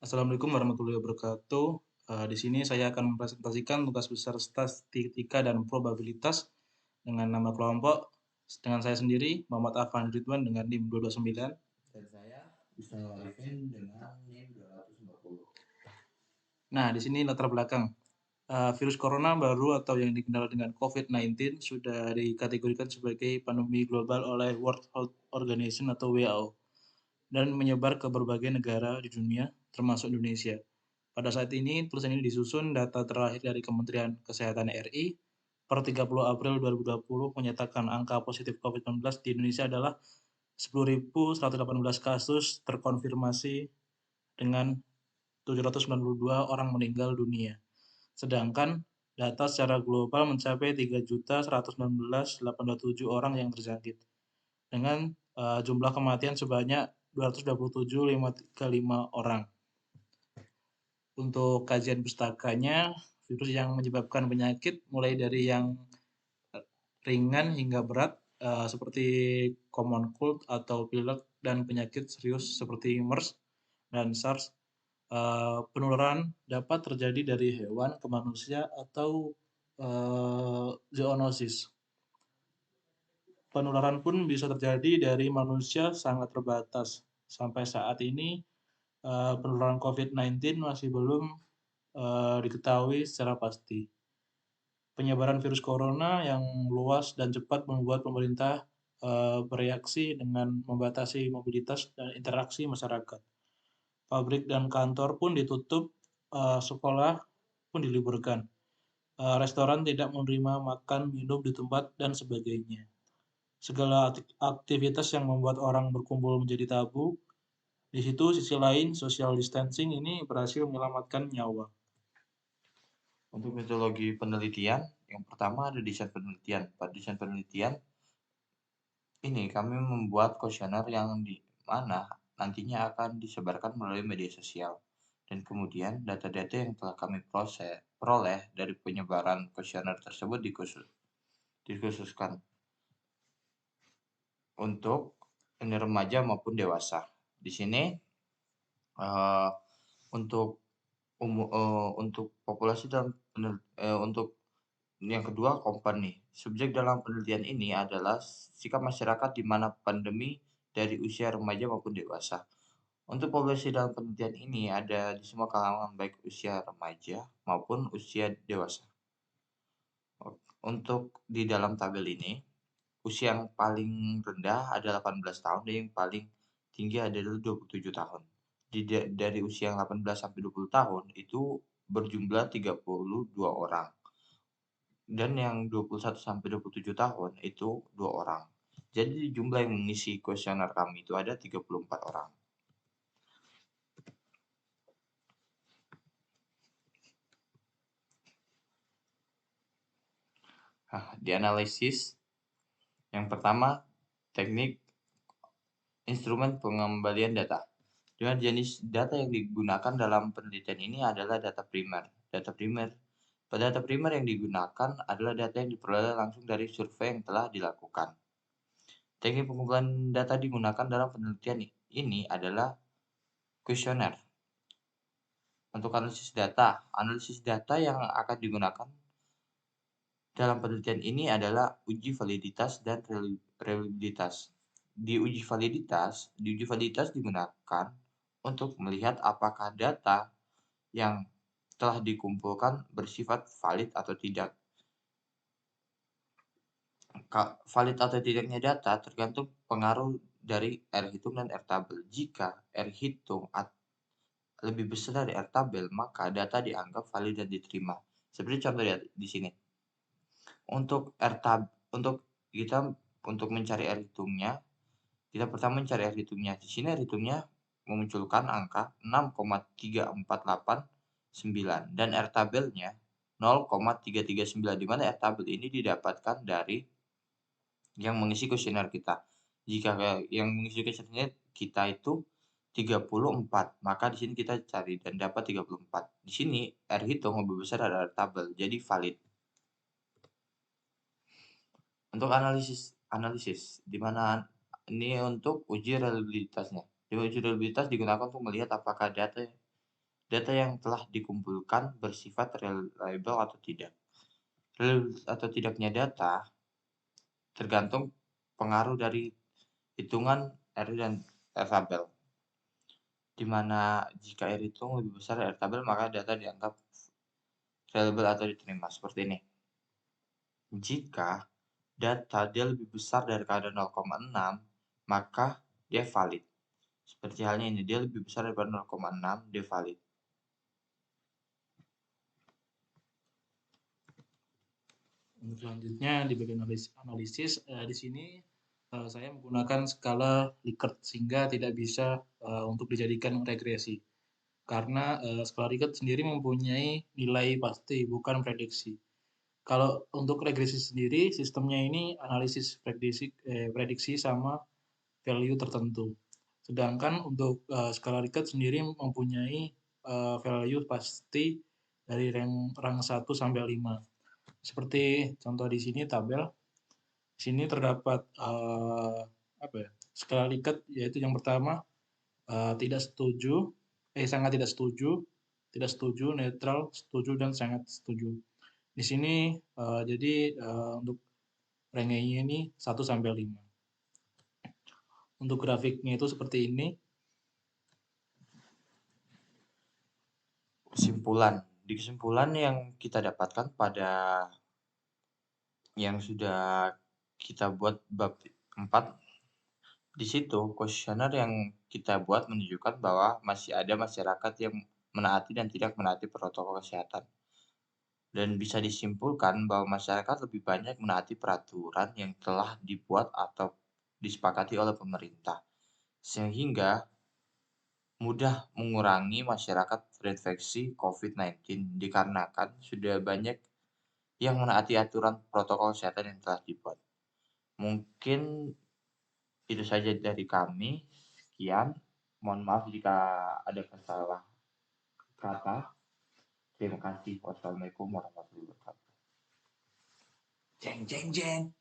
Assalamualaikum warahmatullahi wabarakatuh. Di sini saya akan mempresentasikan tugas besar statistika dan probabilitas dengan nama kelompok dengan saya sendiri Muhammad Afan Ridwan dengan NIM 229. Dan saya Husnul Arifin dengan NIM 240. Nah, di sini latar belakang. Virus corona baru atau yang dikenal dengan COVID-19 sudah dikategorikan sebagai pandemi global oleh World Health Organization atau WHO dan menyebar ke berbagai negara di dunia, termasuk Indonesia. Pada saat ini, tulisan ini disusun data terakhir dari Kementerian Kesehatan RI per 30 April 2020 menyatakan angka positif COVID-19 di Indonesia adalah 10.118 kasus terkonfirmasi dengan 792 orang meninggal dunia. Sedangkan data secara global mencapai 3.119.827 orang yang terjangkit dengan jumlah kematian sebanyak 227.535 orang. Untuk kajian pustakanya, virus yang menyebabkan penyakit mulai dari yang ringan hingga berat seperti common cold atau pilek dan penyakit serius seperti MERS dan SARS. Penularan dapat terjadi dari hewan ke manusia atau zoonosis. Penularan pun bisa terjadi dari manusia sangat terbatas. Sampai saat ini penularan COVID-19 masih belum diketahui secara pasti. Penyebaran virus corona yang luas dan cepat membuat pemerintah bereaksi dengan membatasi mobilitas dan interaksi masyarakat. Pabrik dan kantor pun ditutup, sekolah pun diliburkan. Restoran tidak menerima makan, minum di tempat, dan sebagainya. Segala aktivitas yang membuat orang berkumpul menjadi tabu. Di situ sisi lain, social distancing ini berhasil menyelamatkan nyawa. Untuk metodologi penelitian, yang pertama ada desain penelitian. Pada desain penelitian ini kami membuat kuesioner yang di mana nantinya akan disebarkan melalui media sosial. Dan kemudian data-data yang telah kami peroleh dari penyebaran kuesioner tersebut dikhususkan untuk ini remaja maupun dewasa. Di sini untuk untuk populasi dan untuk yang kedua company. Subjek dalam penelitian ini adalah sikap masyarakat di mana pandemi dari usia remaja maupun dewasa. Untuk populasi dalam penelitian ini ada di semua kalangan baik usia remaja maupun usia dewasa. Untuk di dalam tabel ini, usia yang paling rendah adalah 18 tahun dan yang paling tinggi adalah 27 tahun. Dari usia yang 18 sampai 20 tahun itu berjumlah 32 orang. Dan yang 21 sampai 27 tahun itu 2 orang. Jadi jumlah yang mengisi kuesioner kami itu ada 34 orang. Nah, di analisis yang pertama teknik instrumen pengembalian data. Dengan jenis data yang digunakan dalam penelitian ini adalah data primer. Pada data primer yang digunakan adalah data yang diperoleh langsung dari survei yang telah dilakukan. Teknik pengumpulan data digunakan dalam penelitian ini adalah kuesioner. Untuk analisis data yang akan digunakan dalam penelitian ini adalah uji validitas dan reliabilitas. Di uji validitas digunakan untuk melihat apakah data yang telah dikumpulkan bersifat valid atau tidak. Valid atau tidaknya data tergantung pengaruh dari R hitung dan R tabel. Jika R hitung lebih besar dari R tabel, maka data dianggap valid dan diterima. Seperti contoh di sini. Untuk untuk mencari R hitungnya, kita pertama mencari R hitungnya. Di sini R hitungnya memunculkan angka 6,3489 dan R tabelnya 0,339, di mana R tabel ini didapatkan dari yang mengisi kuesioner kita. Jika yang mengisi kuesioner kita itu 34, maka di sini kita cari dan dapat 34. Di sini R hitung lebih besar dari R tabel, jadi valid. Untuk analisis di mana ini untuk uji reliabilitasnya. Uji reliabilitas digunakan untuk melihat apakah data data yang telah dikumpulkan bersifat reliable atau tidak. Reliable atau tidaknya data tergantung pengaruh dari hitungan R dan R tabel, di mana jika R hitung lebih besar dari R tabel maka data dianggap reliable atau diterima. Seperti ini. Jika data dia lebih besar dari kadar 0,6, maka dia valid. Seperti halnya ini, dia lebih besar daripada 0,6, dia valid. Untuk selanjutnya di bagian analisis, di sini saya menggunakan skala Likert sehingga tidak bisa untuk dijadikan regresi. Karena skala Likert sendiri mempunyai nilai pasti, bukan prediksi. Kalau untuk regresi sendiri, sistemnya ini analisis prediksi sama value tertentu. Sedangkan untuk skala Likert sendiri mempunyai value pasti dari rang 1 sampai 5. Seperti contoh di sini tabel. Di sini terdapat apa ya? Skala Likert yaitu yang pertama tidak setuju, sangat tidak setuju, netral, setuju dan sangat setuju. Di sini jadi untuk range-nya ini 1 sampai 5. Untuk grafiknya itu seperti ini. Kesimpulan. Di kesimpulan yang kita dapatkan pada yang sudah kita buat bab 4, di situ kuesioner yang kita buat menunjukkan bahwa masih ada masyarakat yang menaati dan tidak menaati protokol kesehatan. Dan bisa disimpulkan bahwa masyarakat lebih banyak menaati peraturan yang telah dibuat atau disepakati oleh pemerintah, sehingga mudah mengurangi masyarakat terinfeksi COVID-19 dikarenakan sudah banyak yang menaati aturan protokol kesehatan yang telah dibuat. Mungkin itu saja dari kami. Sekian. Mohon maaf jika ada salah kata. Terima kasih. Wassalamualaikum warahmatullahi wabarakatuh. Jeng jeng jeng.